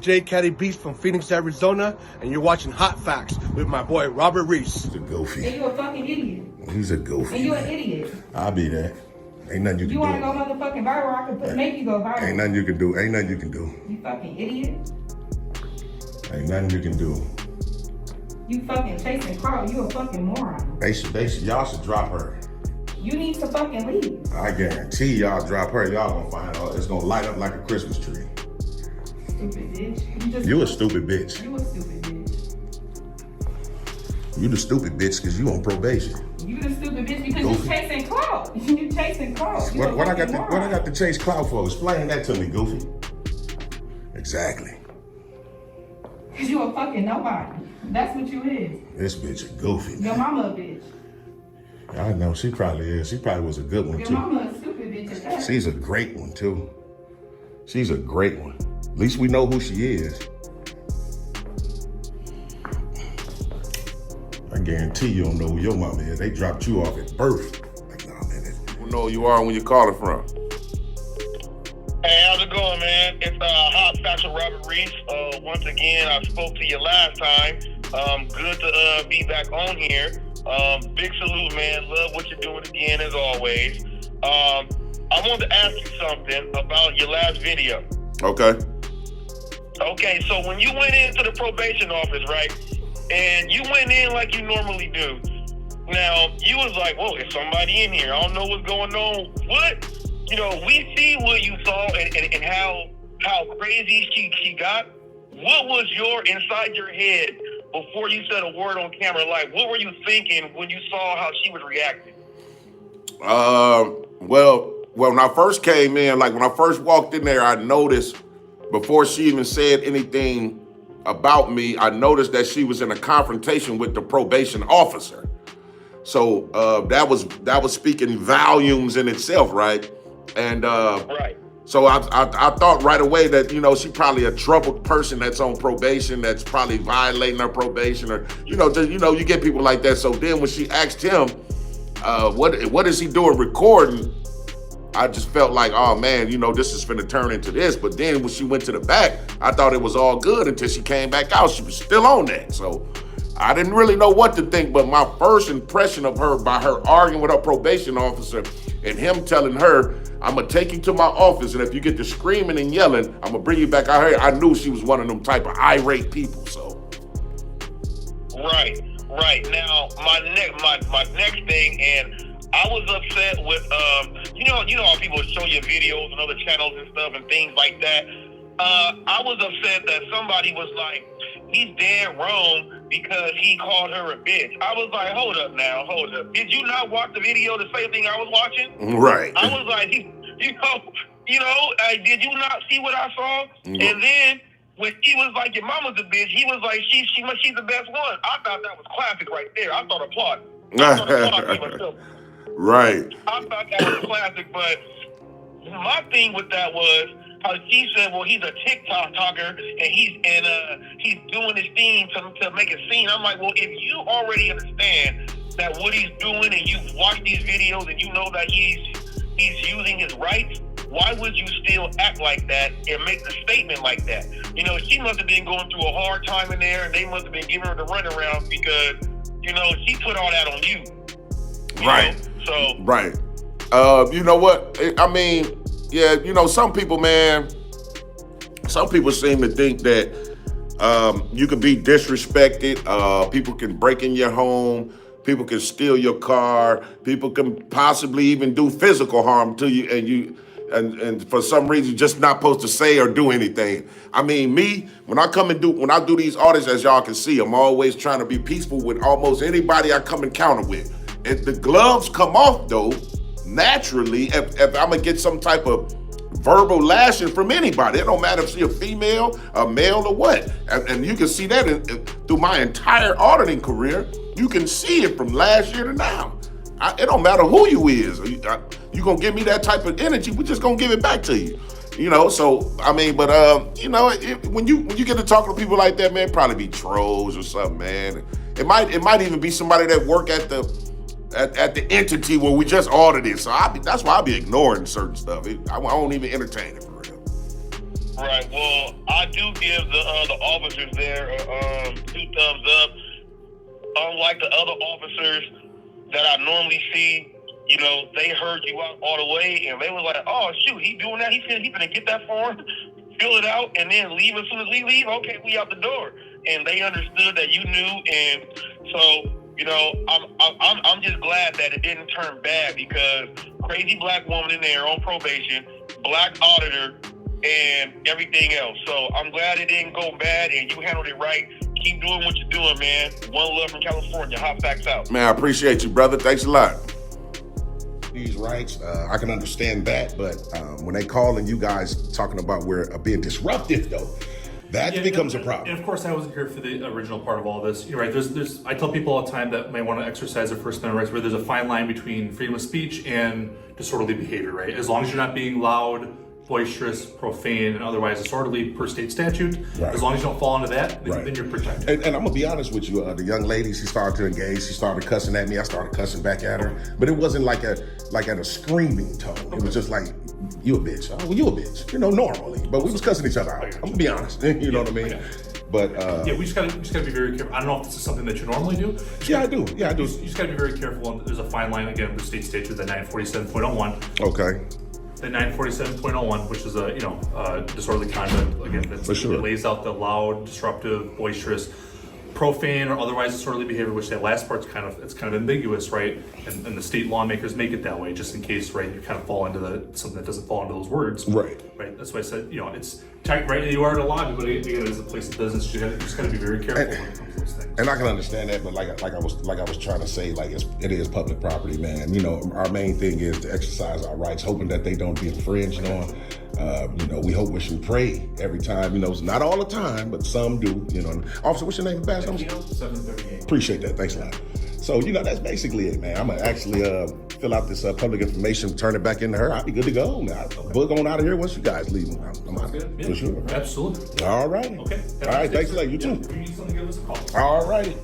J. Caddy Beats from Phoenix, Arizona, and you're watching Hot Facts with my boy Robert Reese. He's a goofy. And you a fucking idiot. He's a goofy. And you an idiot. I'll be that. Ain't nothing you can do. You wanna go motherfucking viral? I can make you go viral. Ain't nothing you can do. Ain't nothing you can do. You fucking idiot. Ain't nothing you can do. You fucking chasing Carl. You a fucking moron. Y'all should drop her. You need to fucking leave. I guarantee y'all drop her. Y'all gonna find out. It's gonna light up like a Christmas tree. Stupid bitch. You a stupid bitch. You a stupid bitch. You the stupid bitch because you on probation. You the stupid bitch because you chasing clout. You chasing clout. What I got to chase clout for? Explain that to me, Goofy. Exactly. Cause you a fucking nobody. That's what you is. This bitch a goofy. Your mama a bitch. I know, she probably is. She probably was a good one, Your too. mama a stupid bitch at that. She's a great one, too. She's a great one. At least we know who she is. I guarantee you don't know who your mama is. They dropped you off at birth. Like, nah, man. You know who you are when you calling from. Hey, how's it going, man? It's Hot Facts with Robert Reese. Once again, I spoke to you last time. Good to be back on here. Big salute, man. Love what you're doing again, as always. I wanted to ask you something about your last video. Okay. Okay, so when you went into the probation office, right, and you went in like you normally do, now, you was like, whoa, there's somebody in here. I don't know what's going on. What? You know, we see what you saw and how crazy she got. What was inside your head before you said a word on camera? Like, what were you thinking when you saw how she was reacting? Well, when I first came in, like when I first walked in there, I noticed before she even said anything about me, I noticed that she was in a confrontation with the probation officer. So that was speaking volumes in itself, right? And right. So I thought right away that, you know, she probably a troubled person that's on probation, that's probably violating her probation, or you get people like that. So then when she asked him, what is he doing recording? I just felt like, oh man, this is finna turn into this. But then when she went to the back, I thought it was all good until she came back out. She was still on that. So I didn't really know what to think, but my first impression of her by her arguing with her probation officer and him telling her, I'm gonna take you to my office, and if you get to screaming and yelling, I'm gonna bring you back out here. I knew she was one of them type of irate people, so. Right. Now, my next thing, and I was upset with, you know how people show you videos and other channels and stuff and things like that. I was upset that somebody was like, he's dead wrong because he called her a bitch. I was like, hold up. Did you not watch the video the same thing I was watching? Right. I was like, did you not see what I saw? Mm-hmm. And then when he was like, your mama's a bitch, he was like, she's the best one. I thought that was classic right there. I thought applaud to myself. Right. I thought that was classic, but my thing with that was how she said, well, he's a TikTok talker and he's doing his thing to make a scene. I'm like, well, if you already understand that what he's doing and you've watched these videos and you know that he's using his rights, why would you still act like that and make the statement like that? She must have been going through a hard time in there and they must have been giving her the runaround because, she put all that on you. Right. So. Right. You know what? I mean, yeah, some people, man, some people seem to think that you can be disrespected. People can break in your home. People can steal your car. People can possibly even do physical harm to you, and for some reason, you're just not supposed to say or do anything. I mean, me, when I do these audits, as y'all can see, I'm always trying to be peaceful with almost anybody I come encounter with. If the gloves come off, though, naturally, if I'm gonna get some type of verbal lashing from anybody, it don't matter if she's a female, a male, or what. And you can see that through my entire auditing career. You can see it from last year to now. It don't matter who you is. You gonna give me that type of energy, we're just gonna give it back to you. So I mean, but when you get to talking to people like that, man, probably be trolls or something, man. It might even be somebody that work at the entity where we just audited. So that's why I be ignoring certain stuff. I won't even entertain it for real. Right. Well, I do give the officers there 2 thumbs up. Unlike the other officers that I normally see, you know, they heard you out all the way, and they was like, "Oh shoot, he doing that? He gonna get that form, fill it out, and then leave as soon as we leave. Okay, we out the door." And they understood that you knew, and so you know, I'm just glad that it didn't turn bad, because crazy black woman in there on probation, black auditor, and everything else. So I'm glad it didn't go bad, and you handled it right. Keep doing what you're doing, man. One love from California. Hot Facts out. Man, I appreciate you, brother. Thanks a lot. These rights, I can understand that, but when they call and you guys talking about we're being disruptive, though, that becomes a problem. And of course, I wasn't here for the original part of all this. You're right. There's. I tell people all the time that may want to exercise their First Amendment rights, where there's a fine line between freedom of speech and disorderly behavior. Right. As long as you're not being loud, boisterous, profane, and otherwise disorderly per state statute. Right. As long as you don't fall into that, then you're protected. And I'm gonna be honest with you, the young lady, she started to engage. She started cussing at me. I started cussing back at her, but it wasn't like at a screaming tone. It was just like, "You a bitch." "Oh, well, you a bitch." You know, normally, but we was cussing each other out. I'm gonna be honest. You know what I mean? But we just gotta be very careful. I don't know if this is something that you normally do. I do. You just gotta be very careful. And there's a fine line again with the state statute, the 947.01. Okay. The 947.01, which is disorderly conduct, again, it lays out the loud, disruptive, boisterous, profane, or otherwise disorderly behavior, which that last part's kind of ambiguous, right? And the state lawmakers make it that way just in case, right, you kind of fall into something that doesn't fall into those words. Right. That's why I said, it's tight, right? You are in a lobby, but again, it's a place of business. You just gotta be very careful when it comes to those things. And I can understand that, but like I was trying to say, like it is public property, man. You know, our main thing is to exercise our rights, hoping that they don't be infringed on. We hope, wish, and pray every time. You know, not all the time, but some do. You know, officer, what's your name? 738. Appreciate that. Thanks a lot. So, that's basically it, man. I'm gonna actually fill out this public information, turn it back into her. I'll be good to go. Now, book on out of here once you guys leave. I'm out good. For sure. Absolutely. All right. Okay. All right. Thanks a lot. You too. If you need something, give us a call. All righty.